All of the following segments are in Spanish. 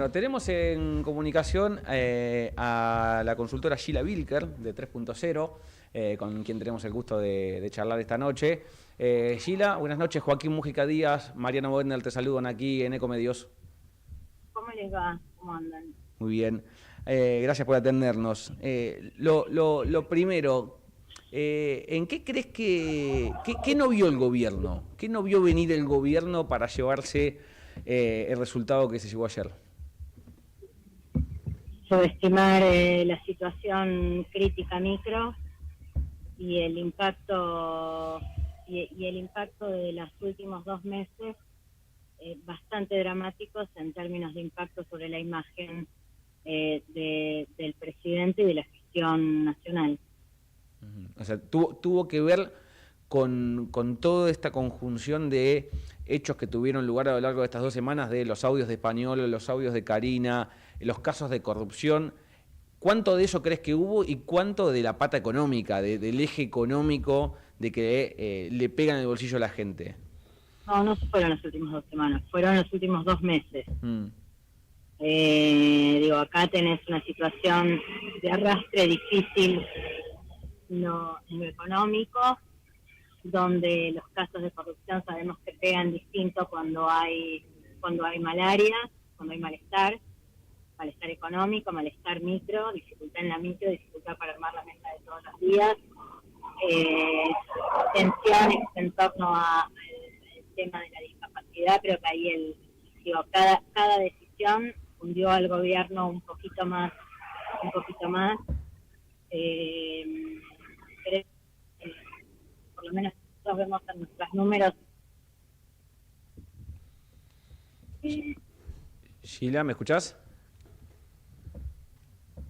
Bueno, tenemos en comunicación a la consultora Sheila Wilker de 3.0, con quien tenemos el gusto de charlar esta noche. Sheila, buenas noches. Joaquín Mújica Díaz, Mariano Bodner te saludan aquí en Ecomedios. ¿Cómo les va? ¿Cómo andan? Muy bien. Gracias por atendernos. Lo primero, ¿en qué crees qué no vio el gobierno? ¿Qué no vio venir el gobierno para llevarse el resultado que se llevó ayer? Subestimar la situación crítica micro y el impacto y el impacto de los últimos 2 meses bastante dramáticos en términos de impacto sobre la imagen del presidente y de la gestión nacional. O sea, tuvo que ver con toda esta conjunción de hechos que tuvieron lugar a lo largo de estas 2 semanas, de los audios de Español, los audios de Karina, los casos de corrupción. ¿Cuánto de eso crees que hubo y cuánto de la pata económica, del eje económico, de que le pegan en el bolsillo a la gente? No fueron las últimas 2 semanas, fueron los últimos 2 meses. Acá tenés una situación de arrastre difícil en lo económico, donde los casos de corrupción sabemos que pegan distinto cuando hay malaria, cuando hay malestar económico, malestar micro, dificultad en la micro, dificultad para armar la mesa de todos los días, tensiones en torno al tema de la discapacidad. Creo que ahí cada decisión hundió al gobierno un poquito más. Creo que, por lo menos nosotros vemos en nuestros números. Sheila, ¿me escuchás?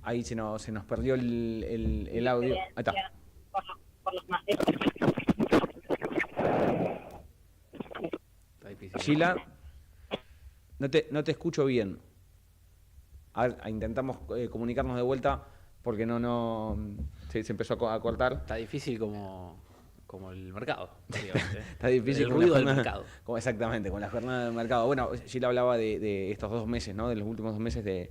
Ahí se nos perdió el audio. Ahí está. Por los más. Sheila, no te escucho bien. A ver, intentamos comunicarnos de vuelta porque se empezó a cortar. Está difícil como el mercado, Está difícil el ruido del mercado. Exactamente, con la jornada del mercado. Bueno, Sheila hablaba de estos 2 meses, ¿no? De los últimos 2 meses de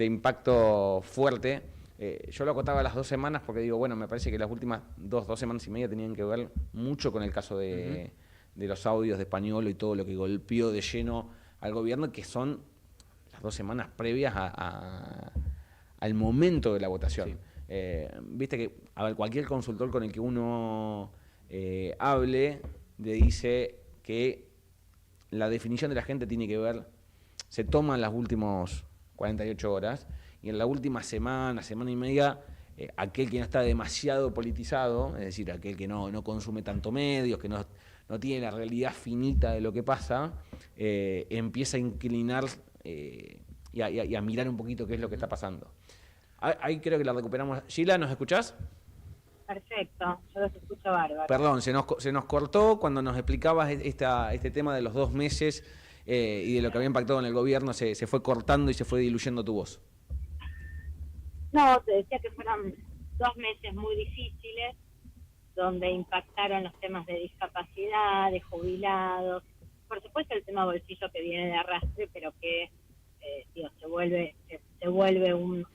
impacto fuerte. Yo lo acotaba a las 2 semanas porque digo, bueno, me parece que las últimas dos semanas y media tenían que ver mucho con el caso de los audios de Español y todo lo que golpeó de lleno al gobierno, que son las 2 semanas previas al momento de la votación. Sí. Viste que cualquier consultor con el que uno hable le dice que la definición de la gente tiene que ver, se toman las últimas 48 horas y en la última semana y media, aquel que no está demasiado politizado, es decir, aquel que no consume tanto medios, que no tiene la realidad finita de lo que pasa, empieza a inclinar y a mirar un poquito qué es lo que está pasando. Ahí creo que la recuperamos. Sheila, ¿nos escuchás? Perfecto, yo los escucho bárbaro. Perdón, se nos cortó cuando nos explicabas este tema de los 2 meses y de lo que había impactado en el gobierno, se fue cortando y se fue diluyendo tu voz. No, te decía que fueron 2 meses muy difíciles, donde impactaron los temas de discapacidad, de jubilados, por supuesto el tema bolsillo que viene de arrastre, pero que se vuelve un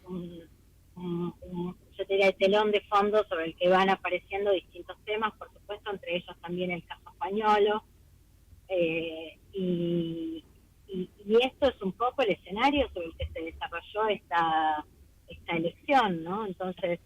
yo te diría el telón de fondo sobre el que van apareciendo distintos temas, por supuesto, entre ellos también el caso Españolo, y esto es un poco el escenario sobre el que se desarrolló esta elección, ¿no? Entonces,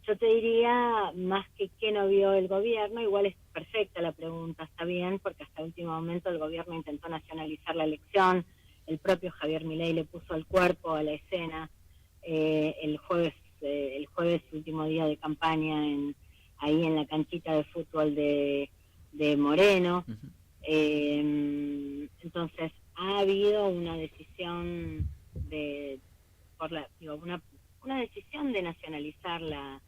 yo te diría, más que qué no vio el gobierno, igual es perfecta la pregunta, está bien, porque hasta el último momento el gobierno intentó nacionalizar la elección, el propio Javier Milei le puso el cuerpo a la escena el jueves último día de campaña ahí en la canchita de fútbol de Moreno. Uh-huh. Entonces ha habido una decisión una decisión de nacionalizar la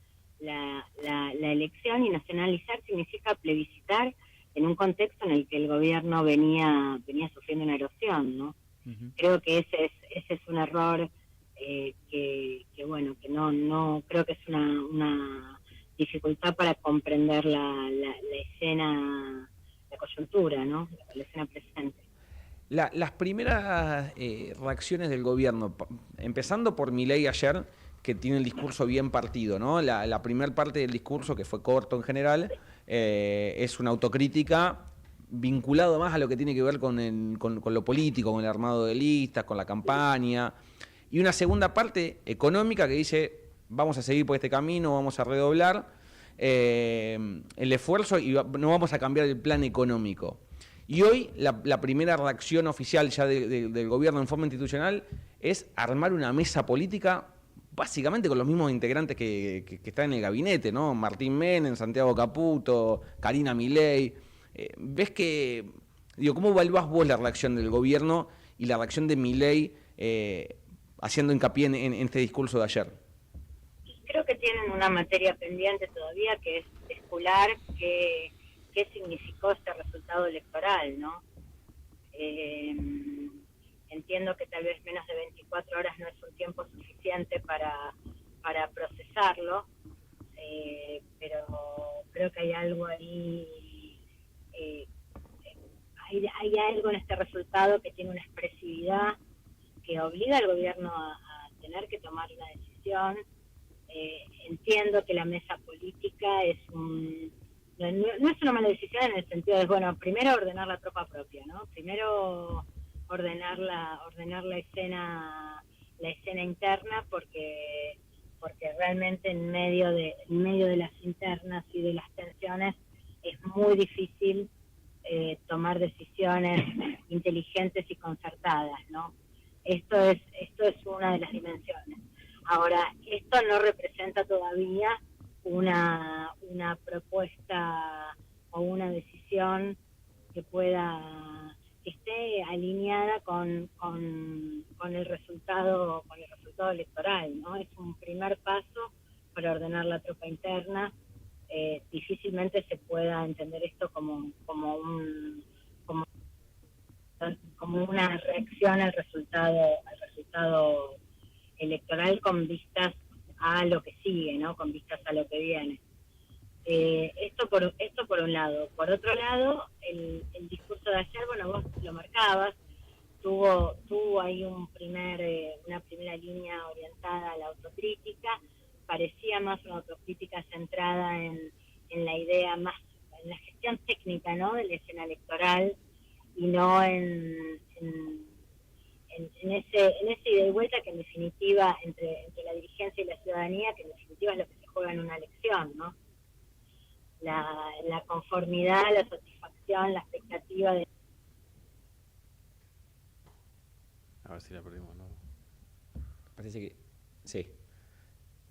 elección, y nacionalizar significa plebiscitar en un contexto en el que el gobierno venía sufriendo una erosión, ¿no? Uh-huh. Creo que ese es un error que no creo que es una dificultad para comprender la escena, la coyuntura, ¿no? La escena presente. Las primeras reacciones del gobierno, empezando por Milei ayer, que tiene el discurso bien partido, ¿no? La primera parte del discurso, que fue corto en general, es una autocrítica vinculado más a lo que tiene que ver con lo político, con el armado de listas, con la campaña, y una segunda parte económica que dice, vamos a seguir por este camino, vamos a redoblar el esfuerzo y no vamos a cambiar el plan económico. Y hoy la primera reacción oficial ya del gobierno en forma institucional es armar una mesa política básicamente con los mismos integrantes que están en el gabinete, ¿no? Martín Menem, Santiago Caputo, Karina Milei. ¿Ves que, cómo evaluás vos la reacción del gobierno y la reacción de Milei haciendo hincapié en este discurso de ayer? Creo que tienen una materia pendiente todavía, que es especular qué significó este resultado electoral, ¿no? Entiendo que tal vez menos de 24 horas no es un tiempo suficiente para procesarlo, pero creo que hay algo ahí, hay algo en este resultado que tiene una expresividad que obliga al gobierno a tener que tomar una decisión. Entiendo que la mesa política no es una mala decisión en el sentido de, bueno, primero ordenar la tropa propia, ¿no? Primero ordenar la escena interna, porque realmente en medio de las internas y de las tensiones es muy difícil tomar decisiones inteligentes y concertadas, ¿no? Esto es una de las dimensiones. Ahora, esto no representa todavía una propuesta o una decisión que esté alineada con el resultado electoral, ¿no? Es un primer paso para ordenar la tropa interna. Difícilmente se pueda entender esto como una reacción al resultado electoral con vistas a lo que sigue, ¿no? Con vistas a lo que viene. Esto por un lado. Por otro lado, el discurso de ayer, bueno, vos lo marcabas, tuvo ahí una primera línea orientada a la autocrítica. Parecía más una autocrítica centrada en la idea más, en la gestión técnica, ¿no?, de la escena electoral, y no en ese ida y vuelta que en definitiva entre la dirigencia y la ciudadanía, que en definitiva es lo que se juega en una elección, ¿no? La conformidad, la satisfacción, la expectativa de... A ver si la perdimos, ¿no? Parece que sí.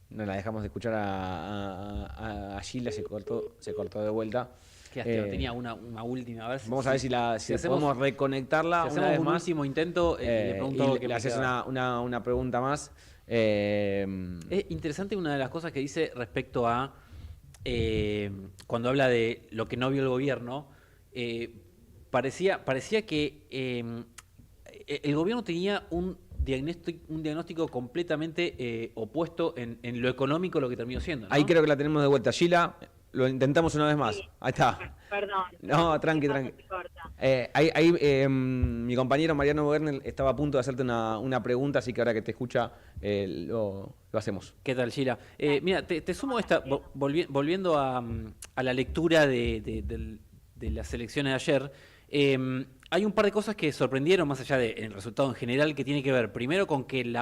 No la dejamos de escuchar a Gila, se cortó de vuelta. Qué lástima, tenía una última vez. Vamos a ver si podemos reconectarla si una vez un más. último intento y le pregunto y le haces una pregunta más. Es interesante una de las cosas que dice respecto a cuando habla de lo que no vio el gobierno. Parecía que el gobierno tenía un diagnóstico completamente opuesto en lo económico, lo que terminó siendo, ¿no? Ahí creo que la tenemos de vuelta. Gila, lo intentamos una vez más. Sí. Ahí está. Perdón. No, tranqui. Mi compañero Mariano Werner estaba a punto de hacerte una pregunta, así que ahora que te escucha lo hacemos. ¿Qué tal, Gila? Mira, te sumo esta, volviendo a la lectura de las elecciones de ayer. Hay un par de cosas que sorprendieron, más allá del resultado en general, que tiene que ver primero con que el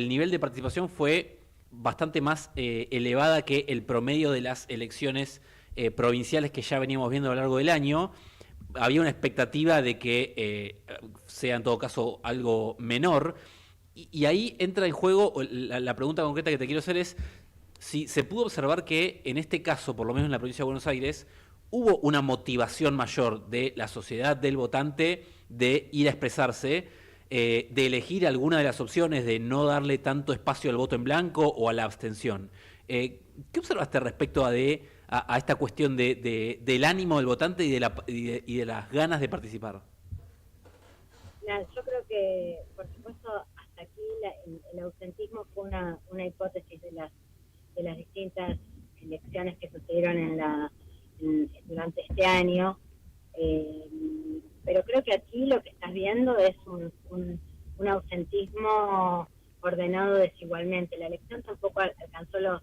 nivel de participación fue bastante más elevada que el promedio de las elecciones provinciales que ya veníamos viendo a lo largo del año. Había una expectativa de que sea en todo caso algo menor, y ahí entra en juego la pregunta concreta que te quiero hacer es si se pudo observar que en este caso, por lo menos en la provincia de Buenos Aires, hubo una motivación mayor de la sociedad, del votante, de ir a expresarse, de elegir alguna de las opciones, de no darle tanto espacio al voto en blanco o a la abstención. ¿Qué observaste respecto a esta cuestión del ánimo del votante y de las ganas de participar? Yo creo que, por supuesto, hasta aquí el ausentismo fue una hipótesis de las distintas elecciones que sucedieron durante este año, pero creo que aquí lo que estás viendo es un ausentismo ordenado desigualmente. La elección tampoco alcanzó los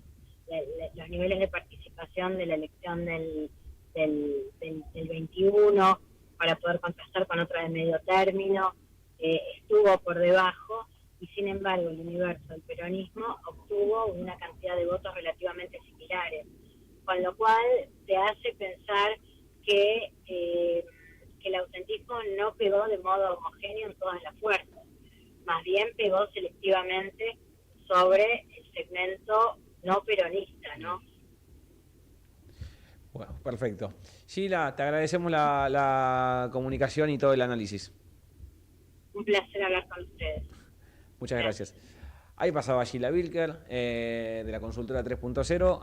niveles de participación de la elección del 21 para poder contrastar con otra de medio término, estuvo por debajo, y sin embargo el universo del peronismo obtuvo una cantidad de votos relativamente similares, con lo cual te hace pensar que el ausentismo no pegó de modo homogéneo en todas las fuerzas, más bien pegó selectivamente sobre el segmento no peronista, ¿no? Bueno, perfecto. Sheila, te agradecemos la comunicación y todo el análisis. Un placer hablar con ustedes. Muchas gracias. Ahí pasaba Sheila Bilker, de la consultora 3.0,